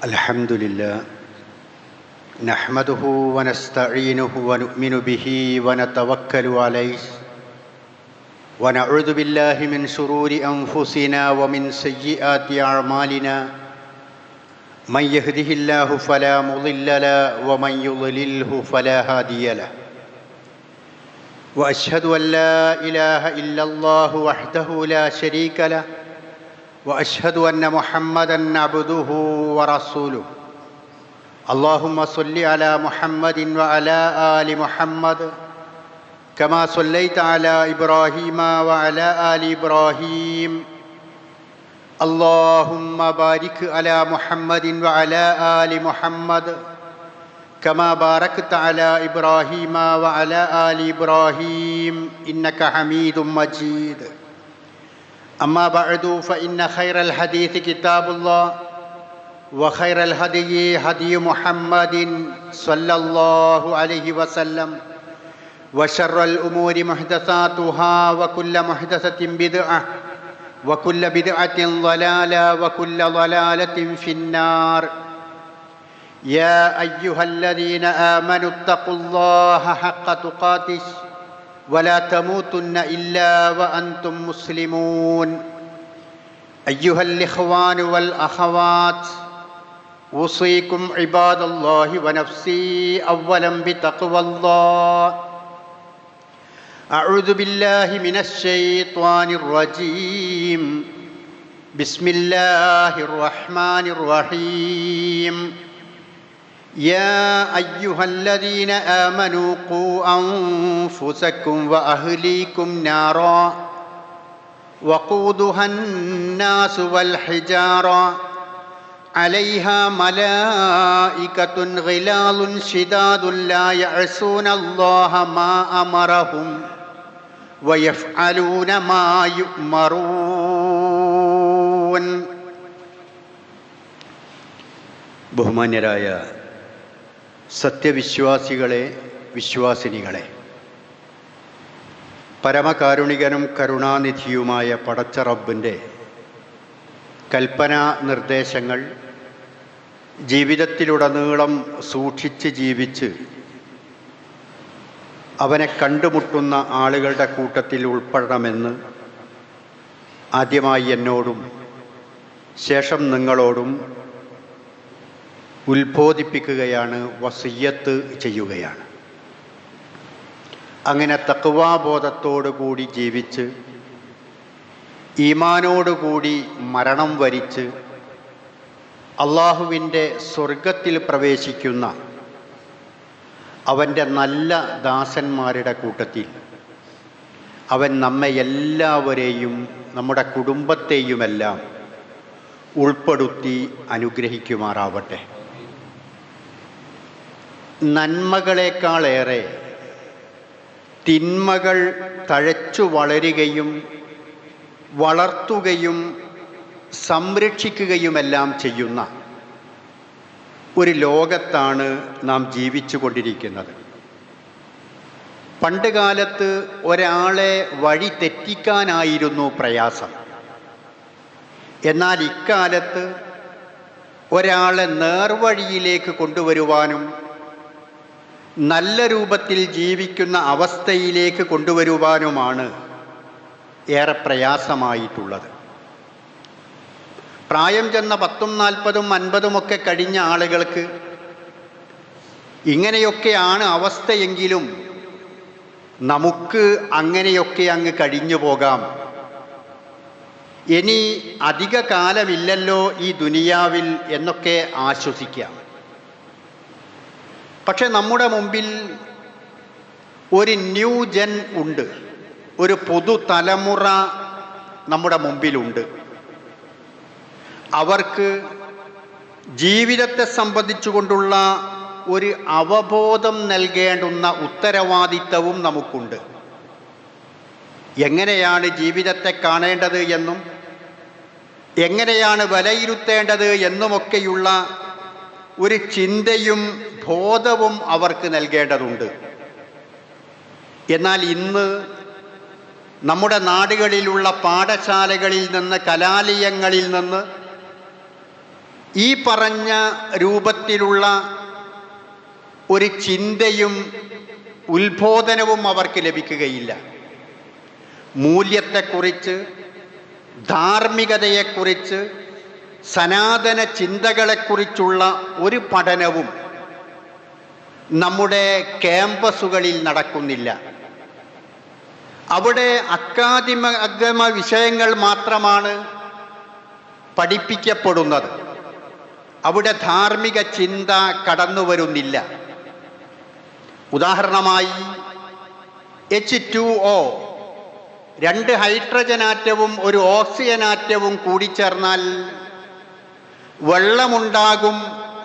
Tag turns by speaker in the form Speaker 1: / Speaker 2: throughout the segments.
Speaker 1: الحمد لله نحمده ونستعينه ونؤمن به ونتوكل عليه ونعوذ بالله من شرور أنفسنا ومن سيئات أعمالنا من يهده الله فلا مضل له ومن يضلله فلا هادي له وأشهد أن لا إله إلا الله وحده لا شريك له وأشهد أن محمدًا عبده ورسوله اللهم صل على محمد وعلى آل محمد كما صليت على إبراهيم وعلى آل إبراهيم اللهم بارك على محمد وعلى آل محمد كما باركت على إبراهيم وعلى آل إبراهيم إنك حميد مجيد أما بعد فإن خير الحديث كتاب الله وخير الهدي هدي محمد صلى الله عليه وسلم وشر الأمور محدثاتها وكل محدثة بدعة وكل بدعة ضلالة وكل ضلالة في النار يا أيها الذين آمنوا اتقوا الله حق تقاته ولا تموتن إلا وأنتم مسلمون أيها الإخوان والأخوات أوصيكم عباد الله ونفسي أولا بتقوى الله أعوذ بالله من الشيطان الرجيم بسم الله الرحمن الرحيم يا أيها الذين آمنوا قوا أنفسكم وأهليكم نارا وقودها الناس والحجارة عليها ملائكة غلاظ شداد لا يعصون الله ما أمرهم ويفعلون ما يؤمرون. ബഹുമാന്യരായ സത്യവിശ്വാസികളെ, വിശ്വാസിനികളെ, പരമകാരുണികനും കരുണാനിധിയുമായ പടച്ച റബ്ബിൻ്റെ കൽപ്പനാ നിർദ്ദേശങ്ങൾ ജീവിതത്തിലുടനീളം സൂക്ഷിച്ച് ജീവിച്ച് അവനെ കണ്ടുമുട്ടുന്ന ആളുകളുടെ കൂട്ടത്തിൽ ഉൾപ്പെടണമെന്ന് ആദ്യമായി എന്നോടും ശേഷം നിങ്ങളോടും ഉത്ബോധിപ്പിക്കുകയാണ്, വസിയ്യത്ത് ചെയ്യുകയാണ്. അങ്ങനെ തഖ്വാബോധത്തോടു കൂടി ജീവിച്ച് ഈമാനോടുകൂടി മരണം വരിച്ച് അള്ളാഹുവിൻ്റെ സ്വർഗത്തിൽ പ്രവേശിക്കുന്ന അവൻ്റെ നല്ല ദാസന്മാരുടെ കൂട്ടത്തിൽ അവൻ നമ്മെ എല്ലാവരെയും നമ്മുടെ കുടുംബത്തെയുമെല്ലാം ഉൾപ്പെടുത്തി അനുഗ്രഹിക്കുമാറാവട്ടെ. നന്മകളെക്കാളേറെ തിന്മകൾ തഴച്ചു വളരുകയും വളർത്തുകയും സംരക്ഷിക്കുകയുമെല്ലാം ചെയ്യുന്ന ഒരു ലോകത്താണ് നാം ജീവിച്ചു കൊണ്ടിരിക്കുന്നത്. പണ്ട് കാലത്ത് ഒരാളെ വഴി തെറ്റിക്കാനായിരുന്നു പ്രയാസം. എന്നാൽ ഇക്കാലത്ത് ഒരാളെ നേർവഴിയിലേക്ക് കൊണ്ടുവരുവാനും നല്ല രൂപത്തിൽ ജീവിക്കുന്ന അവസ്ഥയിലേക്ക് കൊണ്ടുവരുവാനുമാണ് ഏറെ പ്രയാസമായിട്ടുള്ളത്. പ്രായം ചെന്ന 10, 40, 50 കഴിഞ്ഞ ആളുകൾക്ക് ഇങ്ങനെയൊക്കെയാണ് അവസ്ഥയെങ്കിലും നമുക്ക് അങ്ങനെയൊക്കെ അങ്ങ് കഴിഞ്ഞു പോകാം, ഇനി അധിക കാലമില്ലല്ലോ ഈ ദുനിയാവിൽ എന്നൊക്കെ ആശ്വസിക്കാം. പക്ഷെ നമ്മുടെ മുമ്പിൽ ഒരു ന്യൂ ജൻ ഉണ്ട്, ഒരു പുതുതലമുറ നമ്മുടെ മുമ്പിലുണ്ട്. അവർക്ക് ജീവിതത്തെ സംബന്ധിച്ചുകൊണ്ടുള്ള ഒരു അവബോധം നൽകേണ്ടുന്ന ഉത്തരവാദിത്തവും നമുക്കുണ്ട്. എങ്ങനെയാണ് ജീവിതത്തെ കാണേണ്ടത് എന്നും എങ്ങനെയാണ് വിലയിരുത്തേണ്ടത് എന്നുമൊക്കെയുള്ള ഒരു ചിന്തയും ബോധവും അവർക്ക് നൽകേണ്ടതുണ്ട്. എന്നാൽ ഇന്ന് നമ്മുടെ നാടുകളിലുള്ള പാഠശാലകളിൽ നിന്ന്, കലാലയങ്ങളിൽ നിന്ന് ഈ പറഞ്ഞ രൂപത്തിലുള്ള ഒരു ചിന്തയും ഉത്ബോധനവും അവർക്ക് ലഭിക്കുകയില്ല. മൂല്യത്തെക്കുറിച്ച്, ധാർമ്മികതയെക്കുറിച്ച്, സനാതന ചിന്തകളെക്കുറിച്ചുള്ള ഒരു പഠനവും നമ്മുടെ ക്യാമ്പസുകളിൽ നടക്കുന്നില്ല. അവിടെ അക്കാദമിക വിഷയങ്ങൾ മാത്രമാണ് പഠിപ്പിക്കപ്പെടുന്നത്. അവിടെ ധാർമ്മിക ചിന്ത കടന്നു വരുന്നില്ല. ഉദാഹരണമായി H2O, 2 ഹൈഡ്രജൻ ആറ്റവും ഒരു ഓക്സിജൻ ആറ്റവും കൂടിച്ചേർന്നാൽ വെള്ളമുണ്ടാകും.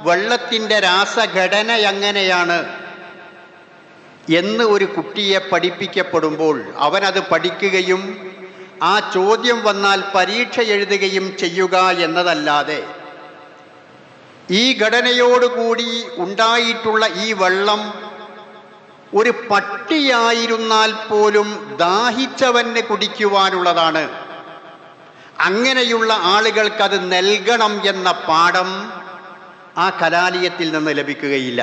Speaker 1: വെള്ളത്തിൻ്റെ രാസഘടന എങ്ങനെയാണ് എന്ന് ഒരു കുട്ടിയെ പഠിപ്പിക്കപ്പെടുമ്പോൾ അവനത് പഠിക്കുകയും ആ ചോദ്യം വന്നാൽ പരീക്ഷ എഴുതുകയും ചെയ്യുക എന്നതല്ലാതെ ഈ ഘടനയോടുകൂടി ഉണ്ടായിട്ടുള്ള ഈ വെള്ളം ഒരു പട്ടിയായിരുന്നാൽ പോലും ദാഹിച്ചവന് കുടിക്കുവാനുള്ളതാണ്, അങ്ങനെയുള്ള ആളുകൾക്കത് നൽകണം എന്ന പാഠം ആ കലാലയത്തിൽ നിന്ന് ലഭിക്കുകയില്ല.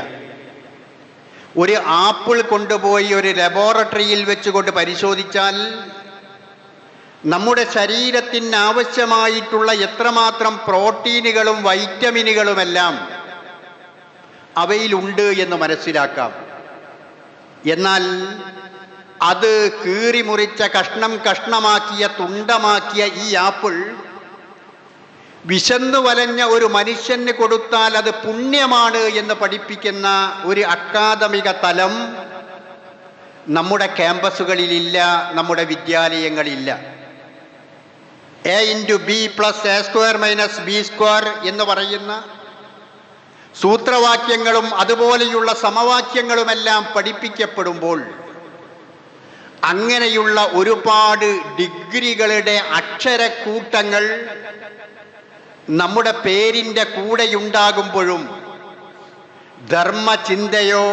Speaker 1: ഒരു ആപ്പിൾ കൊണ്ടുപോയി ഒരു ലബോറട്ടറിയിൽ വെച്ചുകൊണ്ട് പരിശോധിച്ചാൽ നമ്മുടെ ശരീരത്തിന് ആവശ്യമായിട്ടുള്ള എത്രമാത്രം പ്രോട്ടീനുകളും വൈറ്റമിനുകളുമെല്ലാം അവയിലുണ്ട് എന്ന് മനസ്സിലാക്കാം. എന്നാൽ അത് കീറിമുറിച്ച കഷ്ണം കഷ്ണമാക്കിയ തുണ്ടമാക്കിയ ഈ ആപ്പിൾ വിശന്നു വലഞ്ഞ ഒരു മനുഷ്യന് കൊടുത്താൽ അത് പുണ്യമാണ് എന്ന് പഠിപ്പിക്കുന്ന ഒരു അക്കാദമിക തലം നമ്മുടെ ക്യാമ്പസുകളിലില്ല, നമ്മുടെ വിദ്യാലയങ്ങളില്ല. A+A² - എന്ന് പറയുന്ന സൂത്രവാക്യങ്ങളും അതുപോലെയുള്ള സമവാക്യങ്ങളുമെല്ലാം പഠിപ്പിക്കപ്പെടുമ്പോൾ അങ്ങനെയുള്ള ഒരുപാട് ഡിഗ്രികളുടെ അക്ഷരക്കൂട്ടങ്ങൾ നമ്മുടെ പേരിൻ്റെ കൂടെയുണ്ടാകുമ്പോഴും ധർമ്മചിന്തയോ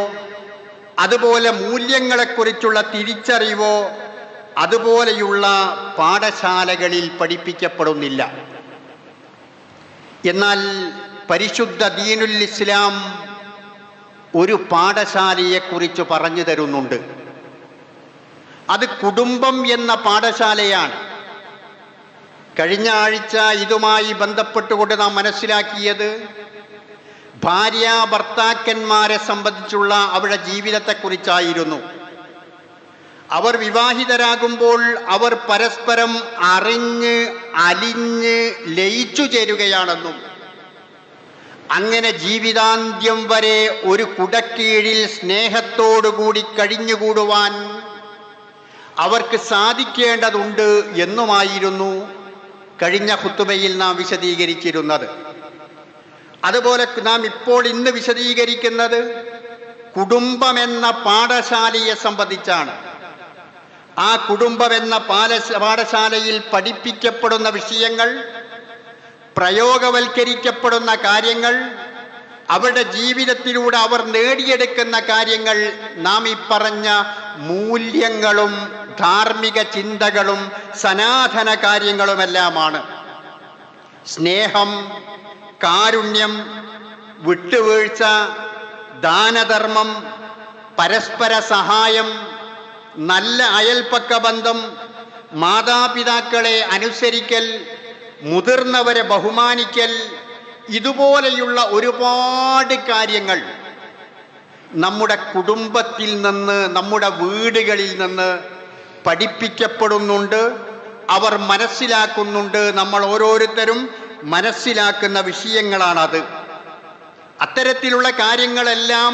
Speaker 1: അതുപോലെ മൂല്യങ്ങളെക്കുറിച്ചുള്ള തിരിച്ചറിവോ അതുപോലെയുള്ള പാഠശാലകളിൽ പഠിപ്പിക്കപ്പെടുന്നില്ല. എന്നാൽ പരിശുദ്ധ ദീനുൽ ഇസ്ലാം ഒരു പാഠശാലയെക്കുറിച്ച് പറഞ്ഞു തരുന്നുണ്ട്. അത് കുടുംബം എന്ന പാഠശാലയാണ്. കഴിഞ്ഞ ആഴ്ച ഇതുമായി ബന്ധപ്പെട്ടുകൊണ്ട് നാം മനസ്സിലാക്കിയത് ഭാര്യ ഭർത്താക്കന്മാരെ സംബന്ധിച്ചുള്ള അവരുടെ ജീവിതത്തെക്കുറിച്ചായിരുന്നു. അവർ വിവാഹിതരാകുമ്പോൾ അവർ പരസ്പരം അറിഞ്ഞ് അലിഞ്ഞ് ലയിച്ചു ചേരുകയാണെന്നും അങ്ങനെ ജീവിതാന്ത്യം വരെ ഒരു കുടക്കീഴിൽ സ്നേഹത്തോടുകൂടി കഴിഞ്ഞുകൂടുവാൻ അവർക്ക് സാധിക്കേണ്ടതുണ്ട് എന്നുമായിരുന്നു കഴിഞ്ഞ ഖുതുബയിൽ നാം വിശദീകരിച്ചിരുന്നത്. അതുപോലെ നാം ഇപ്പോൾ ഇന്ന് വിശദീകരിക്കുന്നത് കുടുംബമെന്ന പാഠശാലയെ സംബന്ധിച്ചാണ്. ആ കുടുംബമെന്ന പാഠശാലയിൽ പഠിപ്പിക്കപ്പെടുന്ന വിഷയങ്ങൾ, പ്രയോഗവൽക്കരിക്കപ്പെടുന്ന കാര്യങ്ങൾ, അവരുടെ ജീവിതത്തിലൂടെ അവർ നേടിയെടുക്കുന്ന കാര്യങ്ങൾ നാം ഈ പറഞ്ഞ മൂല്യങ്ങളും ധാർമ്മിക ചിന്തകളും സനാതന കാര്യങ്ങളുമെല്ലാമാണ്. സ്നേഹം, കാരുണ്യം, വിട്ടുവീഴ്ച, ദാനധർമ്മം, പരസ്പര സഹായം, നല്ല അയൽപക്ക ബന്ധം, മാതാപിതാക്കളെ അനുസരിക്കൽ, മുതിർന്നവരെ ബഹുമാനിക്കൽ, ഇതുപോലെയുള്ള ഒരുപാട് കാര്യങ്ങൾ നമ്മുടെ കുടുംബത്തിൽ നിന്ന്, നമ്മുടെ വീടുകളിൽ നിന്ന് പഠിപ്പിക്കപ്പെടുന്നുണ്ട്. അവർ മനസ്സിലാക്കുന്നുണ്ട്. നമ്മൾ ഓരോരുത്തരും മനസ്സിലാക്കുന്ന വിഷയങ്ങളാണത്. അത്തരത്തിലുള്ള കാര്യങ്ങളെല്ലാം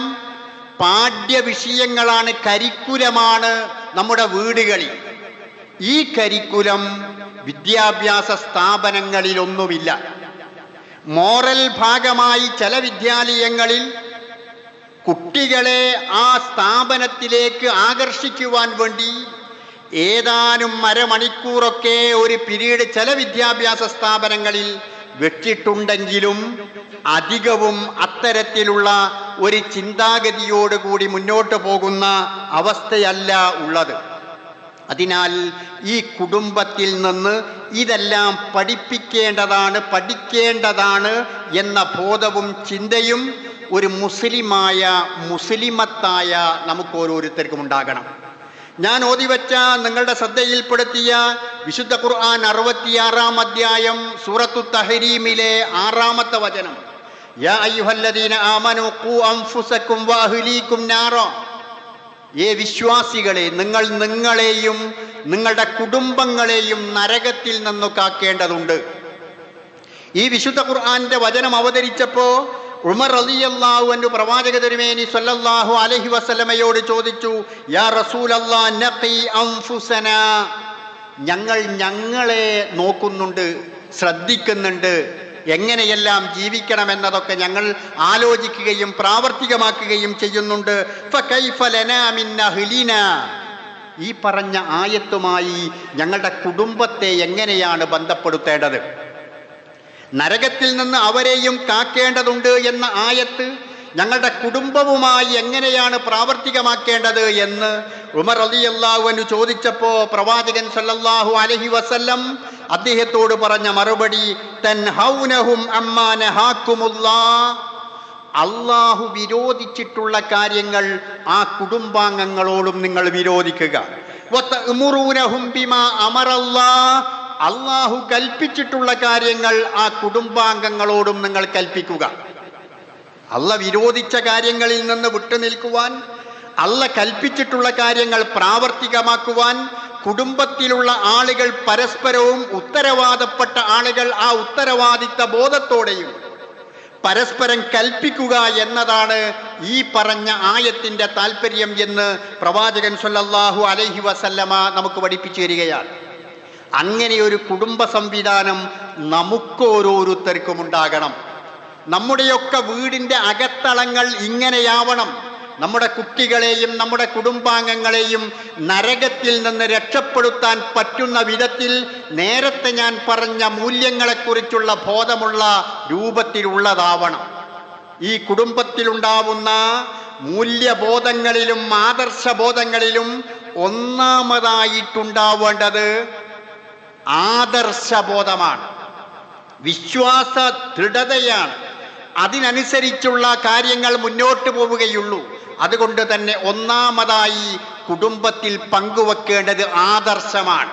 Speaker 1: പാഠ്യവിഷയങ്ങളാണ്, കരിക്കുലമാണ് നമ്മുടെ വീടുകളിൽ. ഈ കരിക്കുലം വിദ്യാഭ്യാസ സ്ഥാപനങ്ങളിലൊന്നുമില്ല. മോറൽ ഭാഗമായി ചില വിദ്യാലയങ്ങളിൽ കുട്ടികളെ ആ സ്ഥാപനത്തിലേക്ക് ആകർഷിക്കുവാൻ വേണ്ടി ഏതാനും അരമണിക്കൂറൊക്കെ ഒരു പിരീഡ് ചില വിദ്യാഭ്യാസ സ്ഥാപനങ്ങളിൽ വെച്ചിട്ടുണ്ടെങ്കിലും അധികവും അത്തരത്തിലുള്ള ഒരു ചിന്താഗതിയോടുകൂടി മുന്നോട്ട് പോകുന്ന അവസ്ഥയല്ല ഉള്ളത്. അതിനാൽ ഈ കുടുംബത്തിൽ നിന്ന് ഇതെല്ലാം പഠിക്കേണ്ടതാണ് എന്ന ബോധവും ചിന്തയും ഒരു മുസ്ലിമത്തായ നമുക്ക് ഓരോരുത്തർക്കും ഉണ്ടാകണം. ഞാൻ ഓതിവെച്ച നിങ്ങളുടെ ശ്രദ്ധയിൽപ്പെടുത്തിയ വിശുദ്ധ ഖുർആൻ 66-ാം അധ്യായം സൂറത്തു തഹരീമിലെ 6-ാമത്തെ വചനം, യാ അയ്യുഹല്ലദീന ആമനൂ ഖൂ അൻഫുസകും വഅഹ്ലീകും നാറാ, ഏ വിശ്വാസികളെ, നിങ്ങൾ നിങ്ങളെയും നിങ്ങളുടെ കുടുംബങ്ങളെയും നരകത്തിൽ നിന്ന് കാക്കേണ്ടതുണ്ട്. ഈ വിശുദ്ധ ഖുർആന്റെ വചനം അവതരിച്ചപ്പോൾ ഉമർ റളിയല്ലാഹു അൻഹു പ്രവാചക തിരുമേനി സ്വല്ലല്ലാഹു അലൈഹി വസല്ലമയോട് ചോദിച്ചു, യാ റസൂലല്ലാഹ് നഖി അൻഫുസനാ, ഞങ്ങളെ നോക്കുന്നുണ്ട്, ശ്രദ്ധിക്കുന്നുണ്ട്, എങ്ങനെയെല്ലാം ജീവിക്കണമെന്നതൊക്കെ ഞങ്ങൾ ആലോചിക്കുകയും പ്രാവർത്തികമാക്കുകയും ചെയ്യുന്നുണ്ട്. ഫകൈഫ ലനാ മിൻ അഹ്ലിനാ, ഈ പറഞ്ഞ ആയത്തുമായി ഞങ്ങളുടെ കുടുംബത്തെ എങ്ങനെയാണ് ബന്ധപ്പെടുത്തേണ്ടത്, നരകത്തിൽ നിന്ന് അവരെയും കാക്കേണ്ടതുണ്ട് എന്ന ആയത്ത് ഞങ്ങളുടെ കുടുംബവുമായി എങ്ങനെയാണ് പ്രാവർത്തികമാക്കേണ്ടത് എന്ന് ഉമർ റളിയല്ലാഹു അൻഹു ചോദിച്ചപ്പോൾ പ്രവാചകൻ സല്ലല്ലാഹു അലൈഹി വസല്ലം അദ്ദേഹത്തോട് പറഞ്ഞ മറുപടി, തൻഹൗനഹും അമ്മാ നഹാകുമുല്ലാഹ്, അല്ലാഹു വിരോധിച്ചിട്ടുള്ള കാര്യങ്ങൾ ആ കുടുംബാംഗങ്ങളോടും നിങ്ങൾ വിരോധിക്കുക. വതഅ്മുറൂനഹും ബിമാ അമറല്ലാഹ്, അല്ലാഹു കൽപ്പിച്ചിട്ടുള്ള കാര്യങ്ങൾ ആ കുടുംബാംഗങ്ങളോടും നിങ്ങൾ കൽപ്പിക്കുക. അല്ല വിരോധിച്ച കാര്യങ്ങളിൽ നിന്ന് വിട്ടുനിൽക്കുവാൻ, അല്ല കൽപ്പിച്ചിട്ടുള്ള കാര്യങ്ങൾ പ്രാവർത്തികമാക്കുവാൻ കുടുംബത്തിലുള്ള ആളുകൾ പരസ്പരവും ഉത്തരവാദപ്പെട്ട ആളുകൾ ആ ഉത്തരവാദിത്ത ബോധത്തോടെയും പരസ്പരം കൽപ്പിക്കുക എന്നതാണ് ഈ പറഞ്ഞ ആയത്തിന്റെ താല്പര്യം എന്ന് പ്രവാചകൻ സല്ലല്ലാഹു അലൈഹി വസല്ലമ നമുക്ക് പഠിപ്പിച്ചു തരികയാണ്. അങ്ങനെ ഒരു കുടുംബ സംവിധാനം നമുക്കോരോരുത്തർക്കും ഉണ്ടാകണം. നമ്മുടെയൊക്കെ വീടിൻ്റെ അകത്തളങ്ങൾ ഇങ്ങനെയാവണം. നമ്മുടെ കുട്ടികളെയും നമ്മുടെ കുടുംബാംഗങ്ങളെയും നരകത്തിൽ നിന്ന് രക്ഷപ്പെടുത്താൻ പറ്റുന്ന വിധത്തിൽ നേരത്തെ ഞാൻ പറഞ്ഞ മൂല്യങ്ങളെക്കുറിച്ചുള്ള ബോധമുള്ള രൂപത്തിലുള്ളതാവണം. ഈ കുടുംബത്തിലുണ്ടാവുന്ന മൂല്യബോധങ്ങളിലും ആദർശബോധങ്ങളിലും ഒന്നാമതായിട്ടുണ്ടാവേണ്ടത് ആദർശബോധമാണ്, വിശ്വാസ ദൃഢതയാണ്. അതിനനുസരിച്ചുള്ള കാര്യങ്ങൾ മുന്നോട്ട് പോവുകയുള്ളൂ. അതുകൊണ്ട് തന്നെ ഒന്നാമതായി കുടുംബത്തിൽ പങ്കുവെക്കേണ്ടത് ആദർശമാണ്.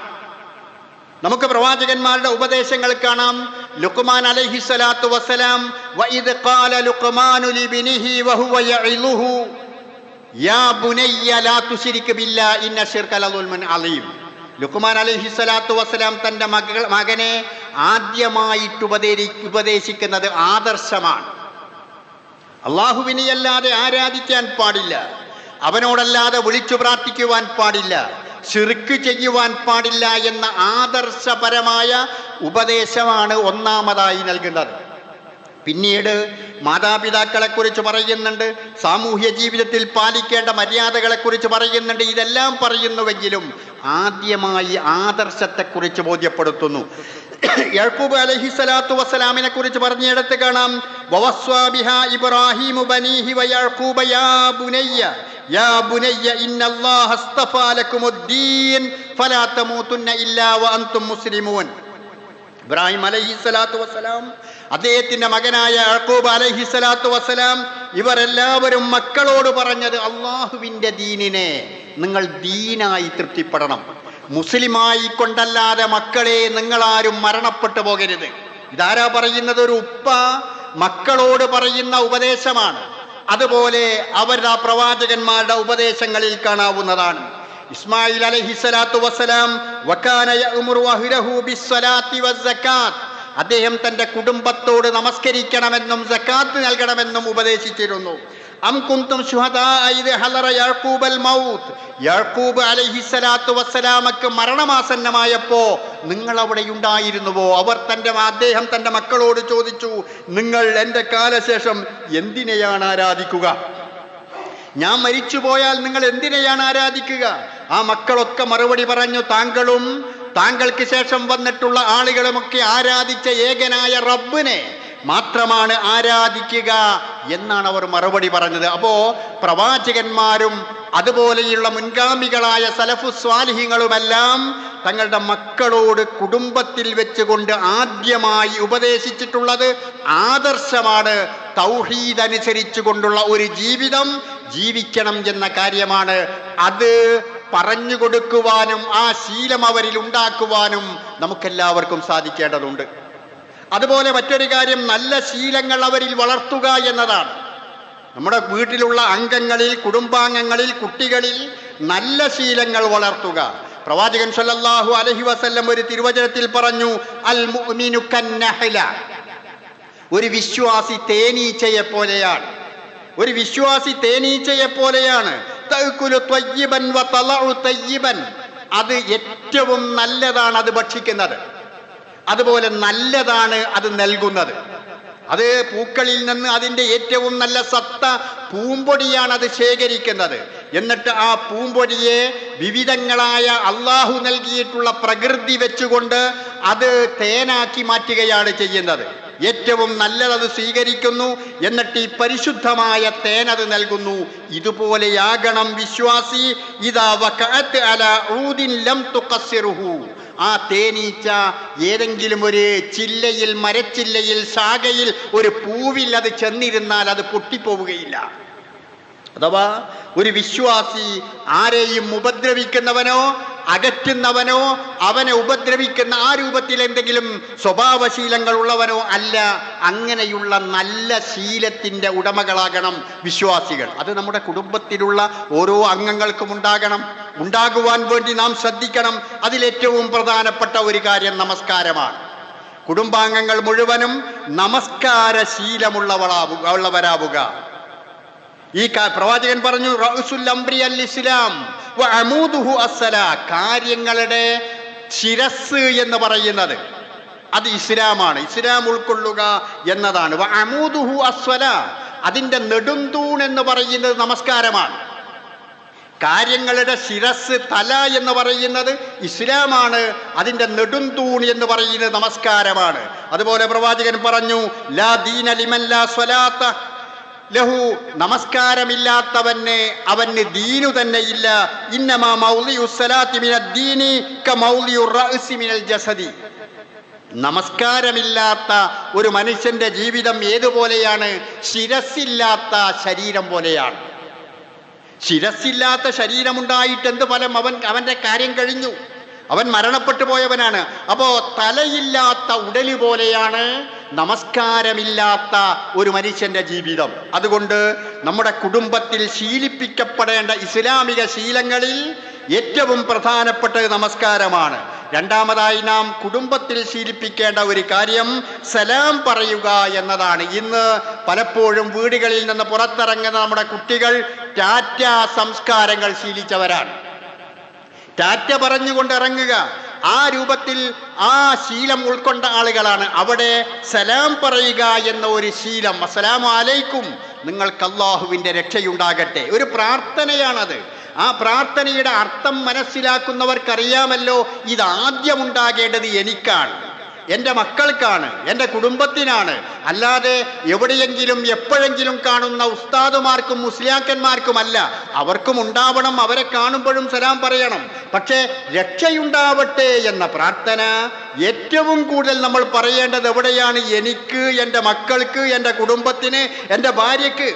Speaker 1: നമുക്ക് പ്രവാചകന്മാരുടെ ഉപദേശങ്ങൾ കാണാം. ലുഖ്മാൻ അലൈഹിസ്സലാത്തു വസ്സലാം, വഇദ് ഖാല ലുഖ്മാനു ലിബ്നിഹി വഹുവ യഇലുഹു യാ ബുനയ്യ ലാ തുശ്രിക് ബില്ലാഹി ഇന്ന ശിർക ലദുൽമുൻ അലീം. ലുഖ്മാൻ അലൈഹിസ്സലാത്തു വസ്സലാം തൻ്റെ മകനെ ആദ്യമായിട്ട് ഉപദേശിക്കുന്നത് ആദർശമാണ്. അല്ലാഹുവിനെയല്ലാതെ ആരാധിക്കാൻ പാടില്ല, അവനോടല്ലാതെ വിളിച്ചു പ്രാർത്ഥിക്കുവാൻ പാടില്ല, ശിർക്ക് ചെയ്യുവാൻ പാടില്ല എന്ന ആദർശപരമായ ഉപദേശമാണ് ഒന്നാമതായി നൽകുന്നത്. പിന്നീട് മാതാപിതാക്കളെക്കുറിച്ച് പറയുന്നുണ്ട്, സാമൂഹ്യ ജീവിതത്തിൽ പാലിക്കേണ്ട മര്യാദകളെക്കുറിച്ച് പറയുന്നുണ്ട്. ഇതെല്ലാം പറയുന്നുവെങ്കിലും ആദ്യമായി ആദർശത്തെക്കുറിച്ച് ബോധ്യപ്പെടുത്തുന്നു. യാക്കൂബ് അലൈഹിസ്സലാത്തു വസ്സലാമിനെ കുറിച്ച് പറഞ്ഞിടത്ത് കാണാം, വവസ്വാ ബിഹാ ഇബ്രാഹീമു ബനീഹി വയഅഖൂബ യാ ബുനയ്യ ഇന്നല്ലാഹ അസ്തഫാ ലക്കുമുദ്ദീൻ ഫലാ തമൂതുന്ന ഇല്ലാ വഅൻതും മുസ്ലിമൂൻ. ഇബ്രാഹിം അലൈഹിസ്സലാത്തു വസ്സലാം, അദ്ദേഹത്തിന്റെ മകനായ യാക്കൂബ് അലൈഹിസ്സലാത്തു വസ്സലാം, ഇവരെല്ലാവരും മക്കളോട് പറഞ്ഞത് അള്ളാഹുവിൻ്റെ ദീനിനെ നിങ്ങൾ ദീനായി തൃപ്തിപ്പെടണം. മുസ്ലിമായി കൊണ്ടല്ലാതെ മക്കളെ നിങ്ങളാരും മരണപ്പെട്ടു പോകരുത്. ഇതാരാ പറയുന്നത്? ഒരു ഉപ്പ മക്കളോട് പറയുന്ന ഉപദേശമാണ്. അതുപോലെ അവരുടെ പ്രവാചകന്മാരുടെ ഉപദേശങ്ങളിൽ കാണാവുന്നതാണ്. ഇസ്മായിൽ അലൈഹിസ്സലാത്തു വസ്സലാം വകാന യഅ്മുറു അഹ്ലഹു ബിസ്സലാത്തി വസ്സകാത്ത്, അദ്ദേഹം തൻ്റെ കുടുംബത്തോട് നമസ്കരിക്കണമെന്നും സക്കാത്ത് നൽകണമെന്നും ഉപദേശിച്ചിരുന്നു. അം കുന്തും ശുഹദാ ഇദ് ഹളറ യാക്കൂബൽ മൗത്ത്, യാക്കൂബ് അലൈഹിസ്സലാത്തു വസ്സലാമക്ക് മരണമാസന്നമായപ്പോൾ നിങ്ങൾ അവിടെ ഉണ്ടായിരുന്നുവോ? അദ്ദേഹം തൻ്റെ മക്കളോട് ചോദിച്ചു, നിങ്ങൾ എൻ്റെ കാലശേഷം എന്തിനെയാണ് ആരാധിക്കുക? ഞാൻ മരിച്ചുപോയാൽ നിങ്ങൾ എന്തിനെയാണ് ആരാധിക്കുക? ആ മക്കളൊക്കെ മറുപടി പറഞ്ഞു, താങ്കളും താങ്കൾക്ക് ശേഷം വന്നിട്ടുള്ള ആളുകളുമൊക്കെ ആരാധിച്ച ഏകനായ റബ്ബിനെ മാത്രമാണ് ആരാധിക്കുക എന്നാണ് അവർ മറുപടി പറഞ്ഞത്. അപ്പോ പ്രവാചകന്മാരും അതുപോലെയുള്ള മുൻഗാമികളായ സലഫു സ്വാലിഹീങ്ങളുമെല്ലാം തങ്ങളുടെ മക്കളോട് കുടുംബത്തിൽ വെച്ചുകൊണ്ട് ആദ്യമായി ഉപദേശിച്ചിട്ടുള്ളത് ആദർശമാണ്. തൗഹീദ് അനുസരിച്ചു കൊണ്ടുള്ള ഒരു ജീവിതം ജീവിക്കണം എന്ന കാര്യമാണ്. അത് പറഞ്ഞു കൊടുക്കുവാനും ആ ശീലം അവരിൽ ഉണ്ടാക്കുവാനും നമുക്കെല്ലാവർക്കും സാധിക്കേണ്ടതുണ്ട്. അതുപോലെ മറ്റൊരു കാര്യം, നല്ല ശീലങ്ങൾ അവരിൽ വളർത്തുക എന്നതാണ്. നമ്മുടെ വീട്ടിലുള്ള അംഗങ്ങളിൽ, കുടുംബാംഗങ്ങളിൽ, കുട്ടികളിൽ നല്ല ശീലങ്ങൾ വളർത്തുക. പ്രവാചകൻ സല്ലല്ലാഹു അലൈഹി വസല്ലം ഒരു തിരുവചനത്തിൽ പറഞ്ഞു, അൽ മുഅ്മിനു കന്നഹല, ഒരു വിശ്വാസി തേനീച്ചയെ പോലെയാണ്. ഒരു വിശ്വാസി തേനീച്ചയെ പോലെയാണ്. തഅകുലു ത്വയ്യിബൻ വതലഉ തയ്യിബൻ, അത് ഏറ്റവും നല്ലതാണ് അത് ഭക്ഷിക്കുന്നത്, അതുപോലെ നല്ലതാണ് അത് നൽകുന്നത്. അത് പൂക്കളിൽ നിന്ന് അതിൻ്റെ ഏറ്റവും നല്ല സത്ത പൂമ്പൊടിയാണ് അത് ശേഖരിക്കുന്നത്. എന്നിട്ട് ആ പൂമ്പൊടിയെ വിവിധങ്ങളായ അള്ളാഹു നൽകിയിട്ടുള്ള പ്രകൃതി വെച്ചുകൊണ്ട് അത് തേനാക്കി മാറ്റുകയാണ് ചെയ്യുന്നത്. ഏറ്റവും നല്ലത് സ്വീകരിക്കുന്നു, എന്നിട്ട് ഈ പരിശുദ്ധമായ തേനത് നൽകുന്നു. ഇതുപോലെയാകണം വിശ്വാസി. ഇദാ വഖഅത് അലാ ഊദിൻ ലം തുഖസ്സിറുഹു, ആ തേനീച്ച ഏതെങ്കിലും ഒരു ചില്ലയിൽ, മരച്ചില്ലയിൽ, ശാഖയിൽ, ഒരു പൂവിൽ അത് ചെന്നിരുന്നാൽ അത് പൊട്ടിപ്പോവുകയില്ല. അഥവാ ഒരു വിശ്വാസി ആരെയും ഉപദ്രവിക്കുന്നവനോ അകറ്റുന്നവനോ അവനെ ഉപദ്രവിക്കുന്ന ആ രൂപത്തിൽ എന്തെങ്കിലും സ്വഭാവശീലങ്ങൾ ഉള്ളവനോ അല്ല. അങ്ങനെയുള്ള നല്ല ശീലത്തിൻ്റെ ഉടമകളാകണം വിശ്വാസികൾ. അത് നമ്മുടെ കുടുംബത്തിലുള്ള ഓരോ അംഗങ്ങൾക്കും ഉണ്ടാകണം. ഉണ്ടാകുവാൻ വേണ്ടി നാം ശ്രദ്ധിക്കണം. അതിലേറ്റവും പ്രധാനപ്പെട്ട ഒരു കാര്യം നമസ്കാരമാണ്. കുടുംബാംഗങ്ങൾ മുഴുവനും നമസ്കാര ശീലമുള്ളവരാവുക. ഈ പ്രവാചകൻ പറഞ്ഞു, റഅസുൽ അംരി അൽ ഇസ്ലാം വ അമൂദുഹു അസ്സലാ, കാര്യങ്ങളുടെ ശിരസ് എന്ന് പറയുന്നത് അത് ഇസ്ലാമാണ്. ഇസ്ലാം ഉൾക്കൊള്ളുക എന്നതാണ്. വ അമൂദുഹു അസ്സലാ, അതിൻ്റെ നെടുന്തൂൺ എന്ന് പറയുന്നത് നമസ്കാരമാണ്. കാര്യങ്ങളുടെ ശിരസ്, തല എന്ന് പറയുന്നത് ഇസ്ലാമാണ്. അതിൻ്റെ നെടുന്തൂൺ എന്ന് പറയുന്നത് നമസ്കാരമാണ്. അതുപോലെ പ്രവാചകൻ പറഞ്ഞു, ലാ ദീന ലിമൻ ലാ സ്വലാത്ത ലഹു, നമസ്കാരമില്ലാത്തവന് അവന് ദീനു തന്നെ ഇല്ല. ഇന്നമാ മൗളിഉ സ്വലാത്തി മിനദ് ദീനി കമൗളിഉ റഅസി മിനൽ ജസദി, നമസ്കാരമില്ലാത്ത ഒരു മനുഷ്യന്റെ ജീവിതം ഏതുപോലെയാണ്? ശിരസില്ലാത്ത ശരീരം പോലെയാണ്. ശിരസില്ലാത്ത ശരീരമുണ്ടായിട്ട് എന്ത് ഫലം? അവന്റെ കാര്യം കഴിഞ്ഞു, അവൻ മരണപ്പെട്ടു പോയവനാണ്. അപ്പോ തലയില്ലാത്ത ഉടല് പോലെയാണ് നമസ്കാരമില്ലാത്ത ഒരു മനുഷ്യന്റെ ജീവിതം. അതുകൊണ്ട് നമ്മുടെ കുടുംബത്തിൽ ശീലിപ്പിക്കപ്പെടേണ്ട ഇസ്ലാമിക ശീലങ്ങളിൽ ഏറ്റവും പ്രധാനപ്പെട്ടത് നമസ്കാരമാണ്. രണ്ടാമതായി നാം കുടുംബത്തിൽ ശീലിപ്പിക്കേണ്ട ഒരു കാര്യം സലാം പറയുക എന്നതാണ്. ഇന്ന് പലപ്പോഴും വീടുകളിൽ നിന്ന് പുറത്തിറങ്ങുന്ന നമ്മുടെ കുട്ടികൾ ടാറ്റ സംസ്കാരങ്ങൾ ശീലിച്ചവരാണ്. ടാറ്റ പറഞ്ഞുകൊണ്ട് ഇറങ്ങുക, ആ രൂപത്തിൽ ആ ശീലം ഉൾക്കൊണ്ട ആളുകളാണ്. അവിടെ സലാം പറയുക എന്ന ഒരു ശീലം, അസ്സലാമു അലൈക്കും, നിങ്ങൾക്ക് അല്ലാഹുവിൻ്റെ രക്ഷയുണ്ടാകട്ടെ, ഒരു പ്രാർത്ഥനയാണത്. ആ പ്രാർത്ഥനയുടെ അർത്ഥം മനസ്സിലാക്കുന്നവർക്കറിയാമല്ലോ, ഇതാദ്യം ഉണ്ടാകേണ്ടത് എനിക്കാണ്, എൻ്റെ മക്കൾക്കാണ്, എൻ്റെ കുടുംബത്തിനാണ്. അല്ലാതെ എവിടെയെങ്കിലും എപ്പോഴെങ്കിലും കാണുന്ന ഉസ്താദുമാർക്കും മുസ്ലിയാക്കന്മാർക്കുമല്ല. അവർക്കും ഉണ്ടാവണം, അവരെ കാണുമ്പോഴും സലാം പറയണം. പക്ഷേ രക്ഷയുണ്ടാവട്ടെ എന്ന പ്രാർത്ഥന ഏറ്റവും കൂടുതൽ നമ്മൾ പറയേണ്ടത് എവിടെയാണ്? എനിക്ക്, എൻ്റെ മക്കൾക്ക്, എൻ്റെ കുടുംബത്തിന്, എൻ്റെ ഭാര്യയ്ക്ക്.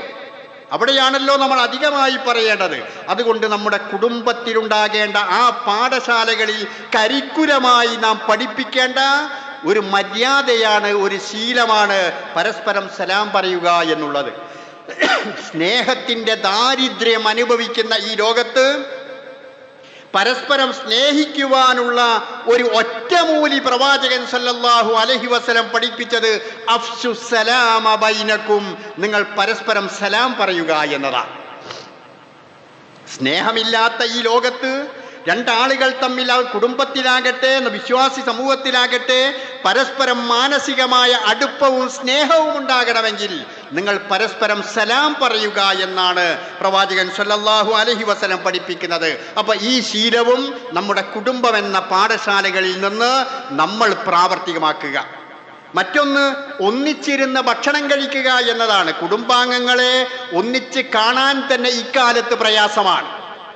Speaker 1: അവിടെയാണല്ലോ നമ്മൾ അധികമായി പറയേണ്ടത്. അതുകൊണ്ട് നമ്മുടെ കുടുംബത്തിലുണ്ടാകേണ്ട ആ പാഠശാലകളിൽ കരിക്കുലമായി നാം പഠിപ്പിക്കേണ്ട ഒരു മര്യാദയാണ്, ഒരു ശീലമാണ് പരസ്പരം സലാം പറയുക എന്നുള്ളത്. സ്നേഹത്തിൻ്റെ ദാരിദ്ര്യം അനുഭവിക്കുന്ന ഈ ലോകത്ത് പരസ്പരം സ്നേഹിക്കുവാനുള്ള ഒരു ഒറ്റമൂലി പ്രവാചകൻ സല്ലല്ലാഹു അലൈഹി വസല്ലം പഠിപ്പിച്ചത് അഫ്ശു സലാമ ബൈനക്കും, നിങ്ങൾ പരസ്പരം സലാം പറയുക എന്നതാണ്. സ്നേഹമില്ലാത്ത ഈ ലോകത്ത് രണ്ടാളുകൾ തമ്മിൽ, കുടുംബത്തിലാകട്ടെ വിശ്വാസി സമൂഹത്തിലാകട്ടെ, പരസ്പരം മാനസികമായ അടുപ്പവും സ്നേഹവും ഉണ്ടാകണമെങ്കിൽ നിങ്ങൾ പരസ്പരം സലാം പറയുക എന്നാണ് പ്രവാചകൻ സല്ലല്ലാഹു അലൈഹി വസല്ലം പഠിപ്പിക്കുന്നത്. അപ്പൊ ഈ ശീലവും നമ്മുടെ കുടുംബം എന്ന പാഠശാലകളിൽ നിന്ന് നമ്മൾ പ്രാവർത്തികമാക്കുക. മറ്റൊന്ന്, ഒന്നിച്ചിരുന്ന് ഭക്ഷണം കഴിക്കുക എന്നതാണ്. കുടുംബാംഗങ്ങളെ ഒന്നിച്ച് കാണാൻ തന്നെ ഇക്കാലത്ത് പ്രയാസമാണ്.